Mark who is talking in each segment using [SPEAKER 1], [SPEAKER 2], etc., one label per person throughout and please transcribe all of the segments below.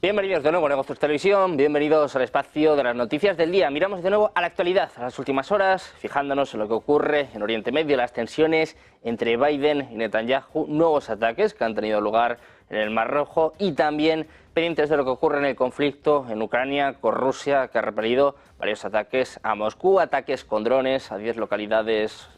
[SPEAKER 1] Bienvenidos de nuevo a Negocios Televisión, bienvenidos al espacio de las noticias del día. Miramos de nuevo a la actualidad, a las últimas horas, fijándonos en lo que ocurre en Oriente Medio, las tensiones entre Biden y Netanyahu, nuevos ataques que han tenido lugar en el Mar Rojo y también pendientes de lo que ocurre en el conflicto en Ucrania con Rusia, que ha repelido varios ataques a Moscú, ataques con drones a 10 localidades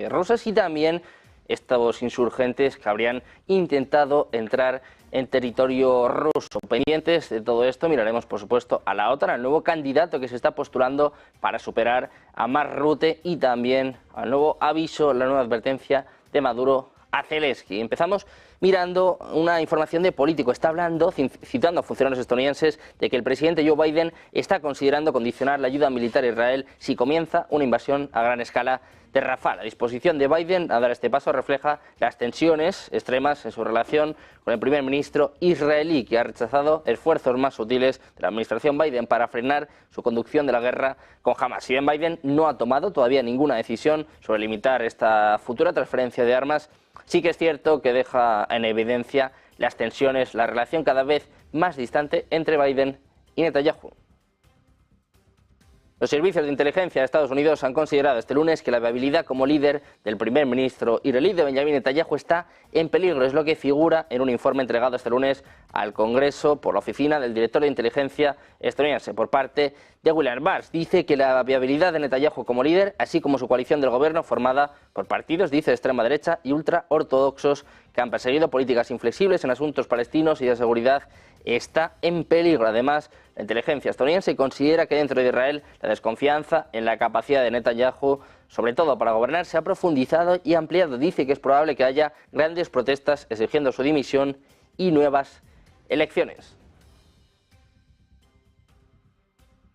[SPEAKER 1] rusas y también estos insurgentes que habrían intentado entrar en territorio ruso. Pendientes de todo esto, miraremos por supuesto a la OTAN, al nuevo candidato que se está postulando para superar a Mark Rutte y también al nuevo aviso, la nueva advertencia de Maduro a Zelensky. Empezamos mirando una información de Político. Está hablando, citando a funcionarios estadounidenses, de que el presidente Joe Biden está considerando condicionar la ayuda militar a Israel si comienza una invasión a gran escala de Rafah. La disposición de Biden a dar este paso refleja las tensiones extremas en su relación con el primer ministro israelí, que ha rechazado esfuerzos más sutiles de la administración Biden para frenar su conducción de la guerra con Hamas. Si bien Biden no ha tomado todavía ninguna decisión sobre limitar esta futura transferencia de armas, sí que es cierto que deja en evidencia las tensiones, la relación cada vez más distante entre Biden y Netanyahu. Los servicios de inteligencia de Estados Unidos han considerado este lunes que la viabilidad como líder del primer ministro israelí de Benjamin Netanyahu está en peligro. Es lo que figura en un informe entregado este lunes al Congreso por la oficina del director de inteligencia estadounidense por parte de William Barr. Dice que la viabilidad de Netanyahu como líder, así como su coalición del gobierno formada por partidos, dice, de extrema derecha y ultraortodoxos que han perseguido políticas inflexibles en asuntos palestinos y de seguridad, está en peligro. Además, la inteligencia estadounidense considera que dentro de Israel la desconfianza en la capacidad de Netanyahu, sobre todo para gobernar, se ha profundizado y ampliado. Dice que es probable que haya grandes protestas exigiendo su dimisión y nuevas elecciones.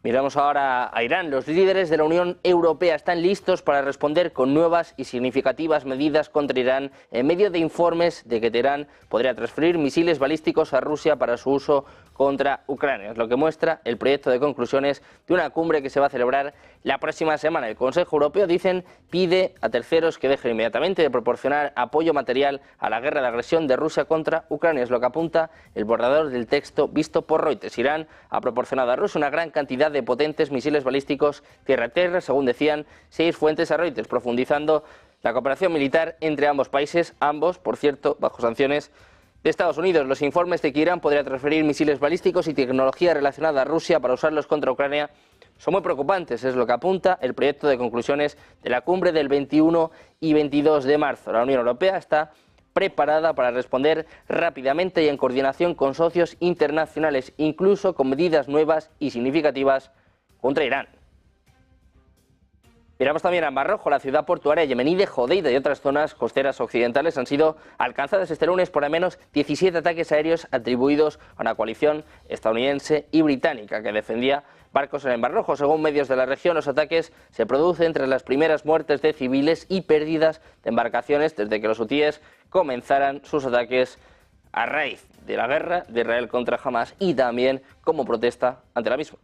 [SPEAKER 1] Miramos ahora a Irán. Los líderes de la Unión Europea están listos para responder con nuevas y significativas medidas contra Irán en medio de informes de que Teherán podría transferir misiles balísticos a Rusia para su uso contra Ucrania. Es lo que muestra el proyecto de conclusiones de una cumbre que se va a celebrar la próxima semana. El Consejo Europeo, dicen, pide a terceros que dejen inmediatamente de proporcionar apoyo material a la guerra de agresión de Rusia contra Ucrania. Es lo que apunta el borrador del texto visto por Reuters. Irán ha proporcionado a Rusia una gran cantidad de potentes misiles balísticos tierra-tierra, según decían 6 fuentes a Reuters, profundizando la cooperación militar entre ambos países, ambos, por cierto, bajo sanciones de Estados Unidos. Los informes de que Irán podría transferir misiles balísticos y tecnología relacionada a Rusia para usarlos contra Ucrania son muy preocupantes, es lo que apunta el proyecto de conclusiones de la cumbre del 21 y 22 de marzo. La Unión Europea está preparada para responder rápidamente y en coordinación con socios internacionales, incluso con medidas nuevas y significativas contra Irán. Miramos también al Mar Rojo. La ciudad portuaria yemení de Hodeida y otras zonas costeras occidentales han sido alcanzadas este lunes por al menos 17 ataques aéreos atribuidos a una coalición estadounidense y británica que defendía barcos en el Mar Rojo. Según medios de la región, los ataques se producen tras las primeras muertes de civiles y pérdidas de embarcaciones desde que los hutíes comenzaran sus ataques a raíz de la guerra de Israel contra Hamas y también como protesta ante la misma.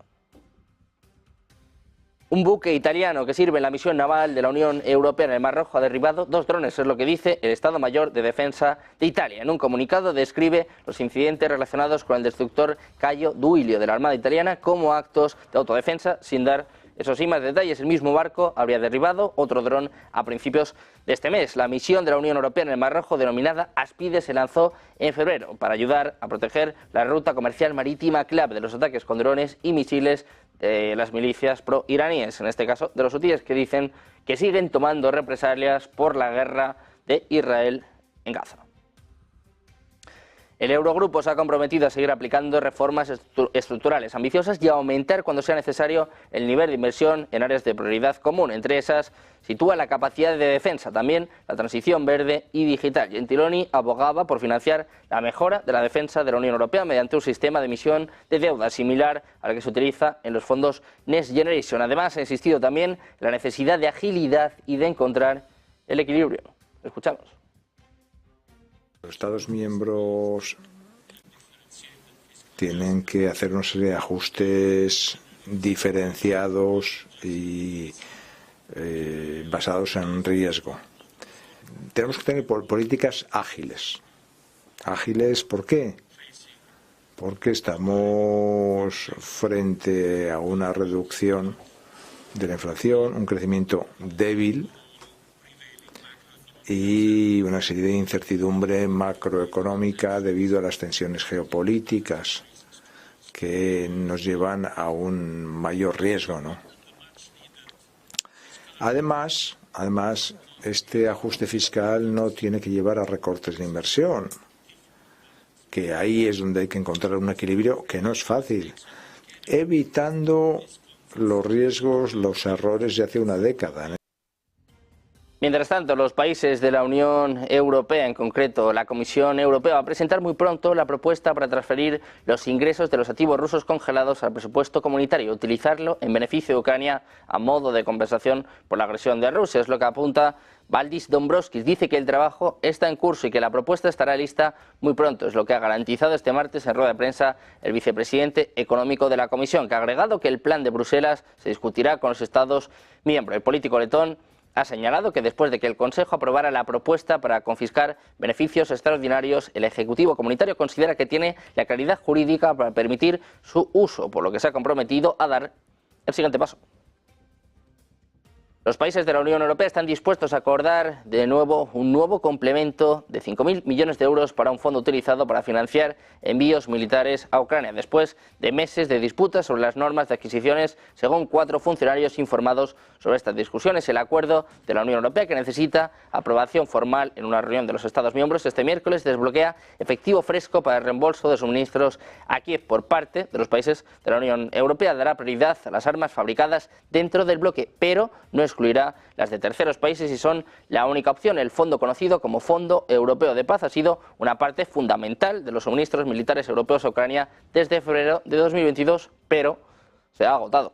[SPEAKER 1] Un buque italiano que sirve en la misión naval de la Unión Europea en el Mar Rojo ha derribado 2 drones, es lo que dice el Estado Mayor de Defensa de Italia. En un comunicado describe los incidentes relacionados con el destructor Caio Duilio de la Armada Italiana como actos de autodefensa, sin dar, eso sí, más detalles. El mismo barco habría derribado otro dron a principios de este mes. La misión de la Unión Europea en el Mar Rojo, denominada Aspide, se lanzó en febrero para ayudar a proteger la ruta comercial marítima clave de los ataques con drones y misiles de las milicias pro-iraníes, en este caso de los hutíes, que dicen que siguen tomando represalias por la guerra de Israel en Gaza. El Eurogrupo se ha comprometido a seguir aplicando reformas estructurales ambiciosas y a aumentar cuando sea necesario el nivel de inversión en áreas de prioridad común. Entre esas sitúa la capacidad de defensa, también la transición verde y digital. Gentiloni abogaba por financiar la mejora de la defensa de la Unión Europea mediante un sistema de emisión de deuda similar al que se utiliza en los fondos Next Generation. Además, ha insistido también en la necesidad de agilidad y de encontrar el equilibrio. Escuchamos.
[SPEAKER 2] Los Estados miembros tienen que hacer una serie de ajustes diferenciados y basados en riesgo. Tenemos que tener políticas ágiles. ¿Ágiles por qué? porque estamos frente a una reducción de la inflación, un crecimiento débil y una serie de incertidumbre macroeconómica debido a las tensiones geopolíticas que nos llevan a un mayor riesgo, ¿no? Además, este ajuste fiscal no tiene que llevar a recortes de inversión, que ahí es donde hay que encontrar un equilibrio que no es fácil, evitando los riesgos, los errores de hace una década.
[SPEAKER 1] Mientras tanto, los países de la Unión Europea, en concreto la Comisión Europea, va a presentar muy pronto la propuesta para transferir los ingresos de los activos rusos congelados al presupuesto comunitario y utilizarlo en beneficio de Ucrania a modo de compensación por la agresión de Rusia. Es lo que apunta Valdis Dombrovskis. Dice que el trabajo está en curso y que la propuesta estará lista muy pronto. Es lo que ha garantizado este martes en rueda de prensa el vicepresidente económico de la Comisión, que ha agregado que el plan de Bruselas se discutirá con los Estados miembros. El político letón ha señalado que después de que el Consejo aprobara la propuesta para confiscar beneficios extraordinarios, el Ejecutivo Comunitario considera que tiene la claridad jurídica para permitir su uso, por lo que se ha comprometido a dar el siguiente paso. Los países de la Unión Europea están dispuestos a acordar de nuevo un nuevo complemento de 5.000 millones de euros para un fondo utilizado para financiar envíos militares a Ucrania, después de meses de disputas sobre las normas de adquisiciones, según 4 funcionarios informados sobre estas discusiones. El acuerdo de la Unión Europea, que necesita aprobación formal en una reunión de los Estados miembros este miércoles, desbloquea efectivo fresco para el reembolso de suministros a Kiev por parte de los países de la Unión Europea. Dará prioridad a las armas fabricadas dentro del bloque, pero no excluirá las de terceros países y son la única opción. El fondo conocido como Fondo Europeo de Paz ha sido una parte fundamental de los suministros militares europeos a Ucrania desde febrero de 2022, pero se ha agotado.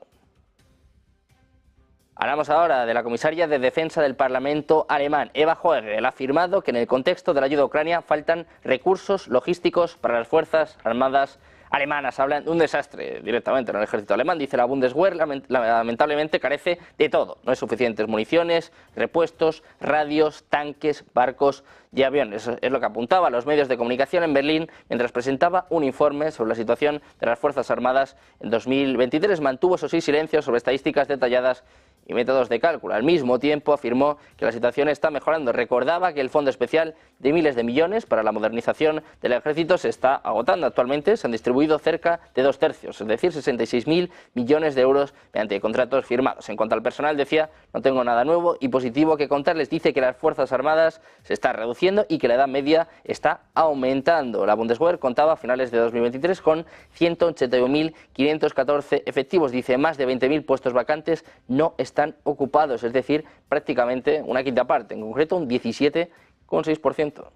[SPEAKER 1] Hablamos ahora de la comisaria de Defensa del Parlamento alemán, Eva Joegel. Ha afirmado que en el contexto de la ayuda a Ucrania faltan recursos logísticos para las Fuerzas Armadas alemanas. Hablan de un desastre directamente en el ejército alemán. Dice la Bundeswehr lamentablemente carece de todo. No hay suficientes municiones, repuestos, radios, tanques, barcos y aviones. Es lo que apuntaba a los medios de comunicación en Berlín mientras presentaba un informe sobre la situación de las Fuerzas Armadas en 2023. Mantuvo, eso sí, silencio sobre estadísticas detalladas y métodos de cálculo. Al mismo tiempo afirmó que la situación está mejorando. Recordaba que el fondo especial de miles de millones para la modernización del ejército se está agotando. Actualmente se han distribuido cerca de 2/3, es decir, 66.000 millones de euros mediante contratos firmados. En cuanto al personal, decía, no tengo nada nuevo y positivo que contarles. Dice que las Fuerzas Armadas se está reduciendo y que la edad media está aumentando. La Bundeswehr contaba a finales de 2023 con 181.514 efectivos. Dice, más de 20.000 puestos vacantes no están ocupados, es decir, prácticamente una quinta parte, en concreto un 17,6%.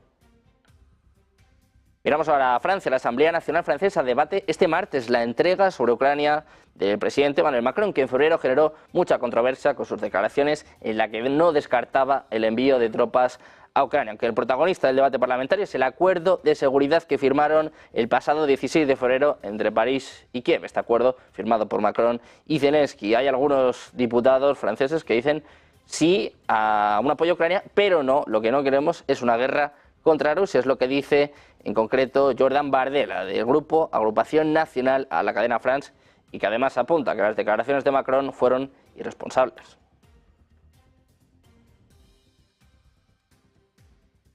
[SPEAKER 1] Miramos ahora a Francia. La Asamblea Nacional Francesa debate este martes la entrega sobre Ucrania del presidente Emmanuel Macron, que en febrero generó mucha controversia con sus declaraciones en la que no descartaba el envío de tropas a Ucrania, aunque el protagonista del debate parlamentario es el acuerdo de seguridad que firmaron el pasado 16 de febrero entre París y Kiev. Este acuerdo firmado por Macron y Zelensky. Hay algunos diputados franceses que dicen sí a un apoyo a Ucrania, pero no, lo que no queremos es una guerra contra Rusia. Es lo que dice en concreto Jordan Bardella, del grupo Agrupación Nacional a la cadena France, y que además apunta que las declaraciones de Macron fueron irresponsables.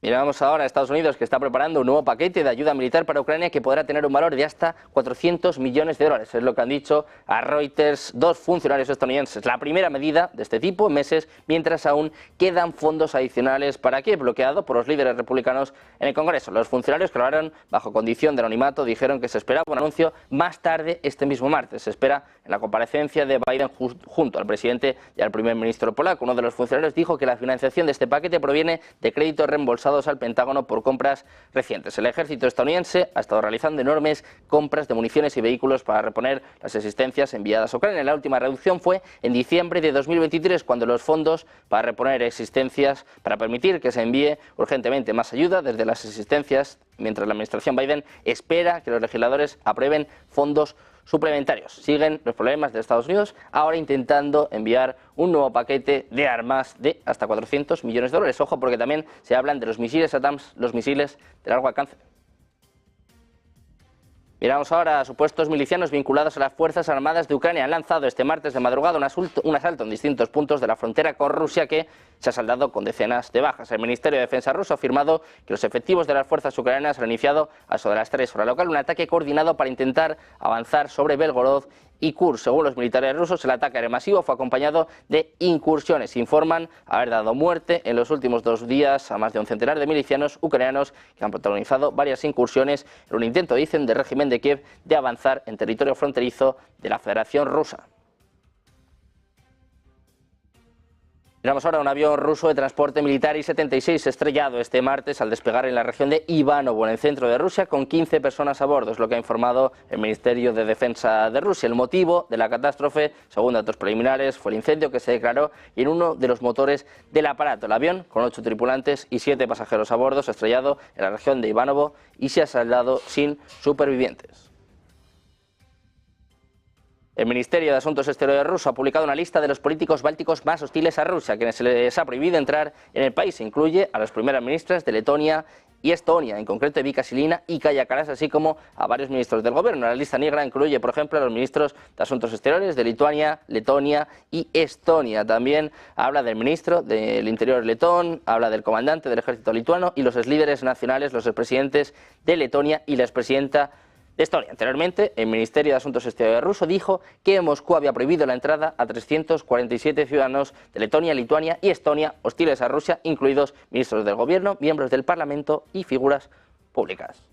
[SPEAKER 1] Miramos ahora a Estados Unidos, que está preparando un nuevo paquete de ayuda militar para Ucrania que podrá tener un valor de hasta 400 millones de dólares. Es lo que han dicho a Reuters 2 funcionarios estadounidenses. La primera medida de este tipo en meses, mientras aún quedan fondos adicionales para Kiev, bloqueado por los líderes republicanos en el Congreso. Los funcionarios que lo harán bajo condición de anonimato dijeron que se esperaba un anuncio más tarde este mismo martes. Se espera en la comparecencia de Biden junto al presidente y al primer ministro polaco. Uno de los funcionarios dijo que la financiación de este paquete proviene de créditos reembolsados al Pentágono por compras recientes. El ejército estadounidense ha estado realizando enormes compras de municiones y vehículos para reponer las existencias enviadas a Ucrania. La última reducción fue en diciembre de 2023, cuando los fondos para reponer existencias, para permitir que se envíe urgentemente más ayuda desde las existencias, mientras la administración Biden espera que los legisladores aprueben fondos suplementarios. Siguen los problemas de Estados Unidos, ahora intentando enviar un nuevo paquete de armas de hasta 400 millones de dólares. Ojo, porque también se hablan de los misiles ATACMS, los misiles de largo alcance. Miramos ahora a supuestos milicianos vinculados a las Fuerzas Armadas de Ucrania. Han lanzado este martes de madrugada un asalto en distintos puntos de la frontera con Rusia que se ha saldado con decenas de bajas. El Ministerio de Defensa ruso ha afirmado que los efectivos de las fuerzas ucranianas han iniciado a eso de las 3 horas local un ataque coordinado para intentar avanzar sobre Belgorod y Kursk. Según los militares rusos, el ataque aéreo masivo fue acompañado de incursiones. Informan haber dado muerte en los últimos 2 días a más de un centenar de milicianos ucranianos que han protagonizado varias incursiones en un intento, dicen, del régimen de Kiev de avanzar en territorio fronterizo de la Federación Rusa. Miramos ahora un avión ruso de transporte militar I-76 estrellado este martes al despegar en la región de Ivanovo, en el centro de Rusia, con 15 personas a bordo, es lo que ha informado el Ministerio de Defensa de Rusia. El motivo de la catástrofe, según datos preliminares, fue el incendio que se declaró en uno de los motores del aparato. El avión, con 8 tripulantes y 7 pasajeros a bordo, se ha estrellado en la región de Ivanovo y se ha saldado sin supervivientes. El Ministerio de Asuntos Exteriores ruso ha publicado una lista de los políticos bálticos más hostiles a Rusia, a quienes se les ha prohibido entrar en el país. Se incluye a las primeras ministras de Letonia y Estonia, en concreto Vika Silina y Kaja Kallas, así como a varios ministros del gobierno. La lista negra incluye, por ejemplo, a los ministros de Asuntos Exteriores de Lituania, Letonia y Estonia. También habla del ministro del Interior letón, habla del comandante del ejército lituano y los líderes nacionales, los expresidentes de Letonia y la expresidenta de Estonia. Anteriormente, el Ministerio de Asuntos Exteriores ruso dijo que Moscú había prohibido la entrada a 347 ciudadanos de Letonia, Lituania y Estonia hostiles a Rusia, incluidos ministros del gobierno, miembros del Parlamento y figuras públicas.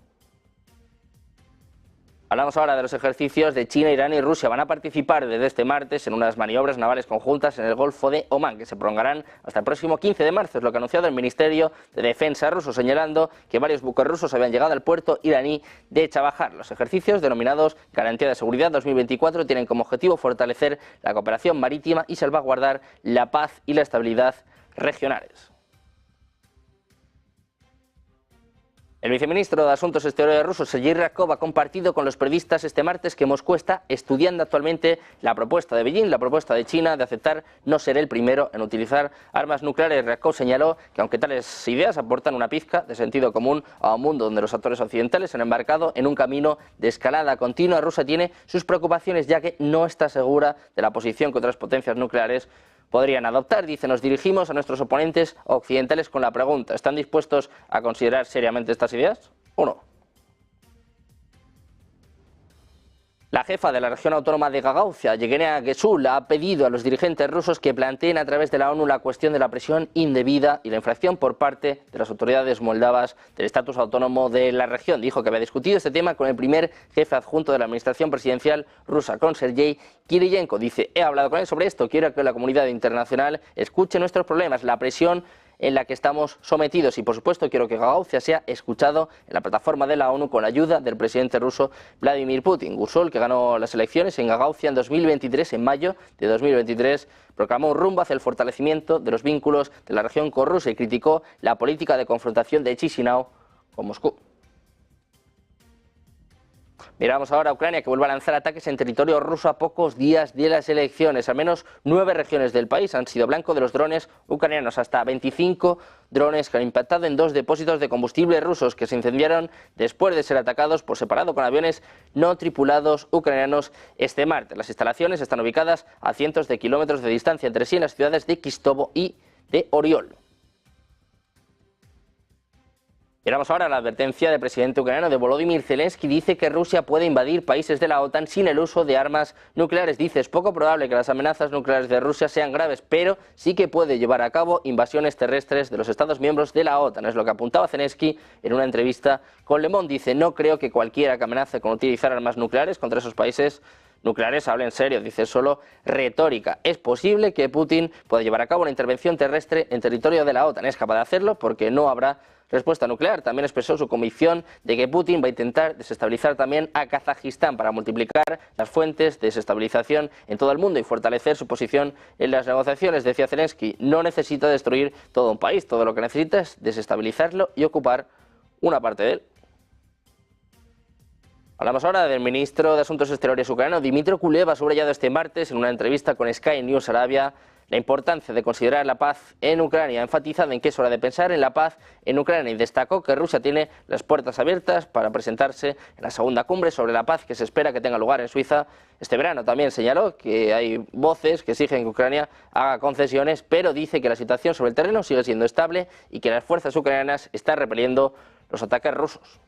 [SPEAKER 1] Hablamos ahora de los ejercicios de China, Irán y Rusia. Van a participar desde este martes en unas maniobras navales conjuntas en el Golfo de Omán, que se prolongarán hasta el próximo 15 de marzo, es lo que ha anunciado el Ministerio de Defensa ruso, señalando que varios buques rusos habían llegado al puerto iraní de Chabahar. Los ejercicios, denominados Garantía de Seguridad 2024, tienen como objetivo fortalecer la cooperación marítima y salvaguardar la paz y la estabilidad regionales. El viceministro de Asuntos Exteriores ruso, Sergei Ryabkov, ha compartido con los periodistas este martes que Moscú está estudiando actualmente la propuesta de Beijing, la propuesta de China de aceptar no ser el primero en utilizar armas nucleares. Ryabkov señaló que aunque tales ideas aportan una pizca de sentido común a un mundo donde los actores occidentales se han embarcado en un camino de escalada continua, Rusia tiene sus preocupaciones ya que no está segura de la posición que otras potencias nucleares podrían adoptar. Dice, nos dirigimos a nuestros oponentes occidentales con la pregunta, ¿están dispuestos a considerar seriamente estas ideas o no? La jefa de la región autónoma de Gagauzia, Yevgenia Gesul, ha pedido a los dirigentes rusos que planteen a través de la ONU la cuestión de la presión indebida y la infracción por parte de las autoridades moldavas del estatus autónomo de la región. Dijo que había discutido este tema con el primer jefe adjunto de la administración presidencial rusa, con Sergei Kiriyenko. Dice, he hablado con él sobre esto, quiero que la comunidad internacional escuche nuestros problemas, la presión en la que estamos sometidos y, por supuesto, quiero que Gagauzia sea escuchado en la plataforma de la ONU con la ayuda del presidente ruso Vladimir Putin. Gusol, que ganó las elecciones en Gagauzia en 2023, en mayo de 2023, proclamó un rumbo hacia el fortalecimiento de los vínculos de la región con Rusia y criticó la política de confrontación de Chisinau con Moscú. Miramos ahora a Ucrania, que vuelve a lanzar ataques en territorio ruso a pocos días de las elecciones. Al menos 9 regiones del país han sido blanco de los drones ucranianos, hasta 25 drones que han impactado en 2 depósitos de combustible rusos que se incendiaron después de ser atacados por separado con aviones no tripulados ucranianos este martes. Las instalaciones están ubicadas a cientos de kilómetros de distancia entre sí en las ciudades de Kistovo y de Oriol. Miramos ahora la advertencia del presidente ucraniano de Volodymyr Zelensky. Dice que Rusia puede invadir países de la OTAN sin el uso de armas nucleares. Dice, es poco probable que las amenazas nucleares de Rusia sean graves, pero sí que puede llevar a cabo invasiones terrestres de los Estados miembros de la OTAN. Es lo que apuntaba Zelensky en una entrevista con Le Monde. Dice, no creo que cualquiera que amenace con utilizar armas nucleares contra esos países nucleares hable en serio, dice, solo retórica. Es posible que Putin pueda llevar a cabo una intervención terrestre en territorio de la OTAN. Es capaz de hacerlo porque no habrá respuesta nuclear. También expresó su convicción de que Putin va a intentar desestabilizar también a Kazajistán para multiplicar las fuentes de desestabilización en todo el mundo y fortalecer su posición en las negociaciones. Decía Zelensky, no necesita destruir todo un país, todo lo que necesita es desestabilizarlo y ocupar una parte de él. Hablamos ahora del ministro de Asuntos Exteriores ucraniano, Dmytro Kuleba. Ha subrayado este martes en una entrevista con Sky News Arabia la importancia de considerar la paz en Ucrania. Ha enfatizado en que es hora de pensar en la paz en Ucrania y destacó que Rusia tiene las puertas abiertas para presentarse en la segunda cumbre sobre la paz que se espera que tenga lugar en Suiza este verano. También señaló que hay voces que exigen que Ucrania haga concesiones, pero dice que la situación sobre el terreno sigue siendo estable y que las fuerzas ucranianas están repeliendo los ataques rusos.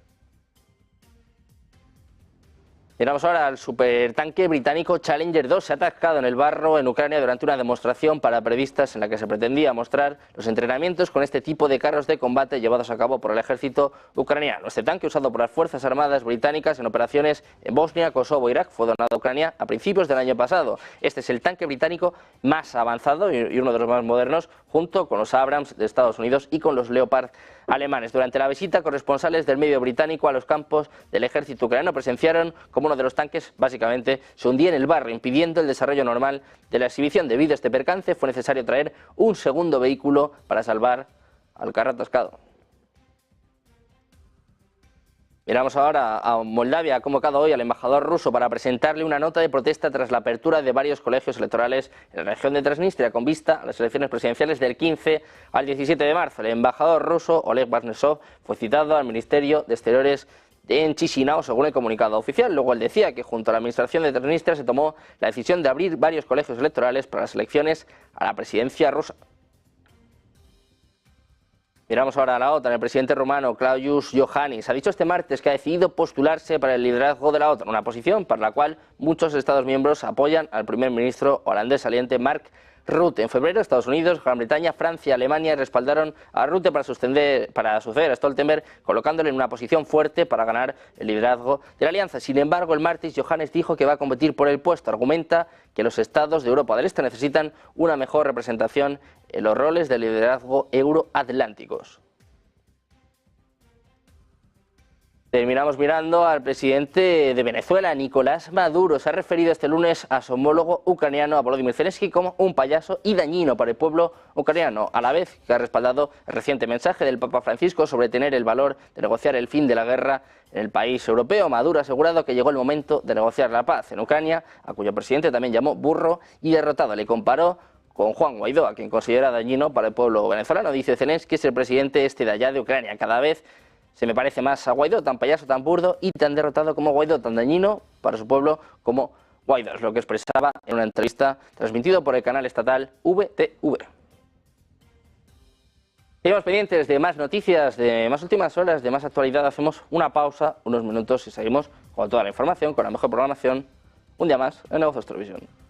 [SPEAKER 1] Miramos ahora al supertanque británico Challenger 2. Se ha atascado en el barro en Ucrania durante una demostración para periodistas en la que se pretendía mostrar los entrenamientos con este tipo de carros de combate llevados a cabo por el ejército ucraniano. Este tanque, usado por las Fuerzas Armadas británicas en operaciones en Bosnia, Kosovo e Irak, fue donado a Ucrania a principios del año pasado. Este es el tanque británico más avanzado y uno de los más modernos, junto con los Abrams de Estados Unidos y con los Leopard alemanes. Durante la visita, corresponsales del medio británico a los campos del ejército ucraniano presenciaron cómo uno de los tanques básicamente se hundía en el barro, impidiendo el desarrollo normal de la exhibición. Debido a este percance, fue necesario traer un segundo vehículo para salvar al carro atascado. Miramos ahora a Moldavia. Ha convocado hoy al embajador ruso para presentarle una nota de protesta tras la apertura de varios colegios electorales en la región de Transnistria con vista a las elecciones presidenciales del 15 al 17 de marzo. El embajador ruso Oleg Barnesov fue citado al Ministerio de Exteriores en Chisinau, según el comunicado oficial. Luego él decía que junto a la administración de Transnistria se tomó la decisión de abrir varios colegios electorales para las elecciones a la presidencia rusa. Miramos ahora a la OTAN. El presidente rumano Klaus Iohannis ha dicho este martes que ha decidido postularse para el liderazgo de la OTAN, una posición para la cual muchos Estados miembros apoyan al primer ministro holandés saliente Mark Rutte. En febrero, Estados Unidos, Gran Bretaña, Francia y Alemania respaldaron a Rutte para suceder a Stoltenberg, colocándole en una posición fuerte para ganar el liderazgo de la alianza. Sin embargo, el martes Iohannis dijo que va a competir por el puesto. Argumenta que los estados de Europa del Este necesitan una mejor representación en los roles de liderazgo euroatlánticos. Terminamos mirando al presidente de Venezuela, Nicolás Maduro. Se ha referido este lunes a su homólogo ucraniano, a Volodymyr Zelensky, como un payaso y dañino para el pueblo ucraniano, a la vez que ha respaldado el reciente mensaje del Papa Francisco sobre tener el valor de negociar el fin de la guerra en el país europeo. Maduro ha asegurado que llegó el momento de negociar la paz en Ucrania, a cuyo presidente también llamó burro y derrotado. Le comparó con Juan Guaidó, a quien considera dañino para el pueblo venezolano. Dice Zelensky que es el presidente de allá de Ucrania. Cada vez se me parece más a Guaidó, tan payaso, tan burdo y tan derrotado como Guaidó, tan dañino para su pueblo como Guaidó. Es lo que expresaba en una entrevista transmitido por el canal estatal VTV. Seguimos pendientes de más noticias, de más últimas horas, de más actualidad. Hacemos una pausa, unos minutos y seguimos con toda la información, con la mejor programación, un día más en Negocios Televisión.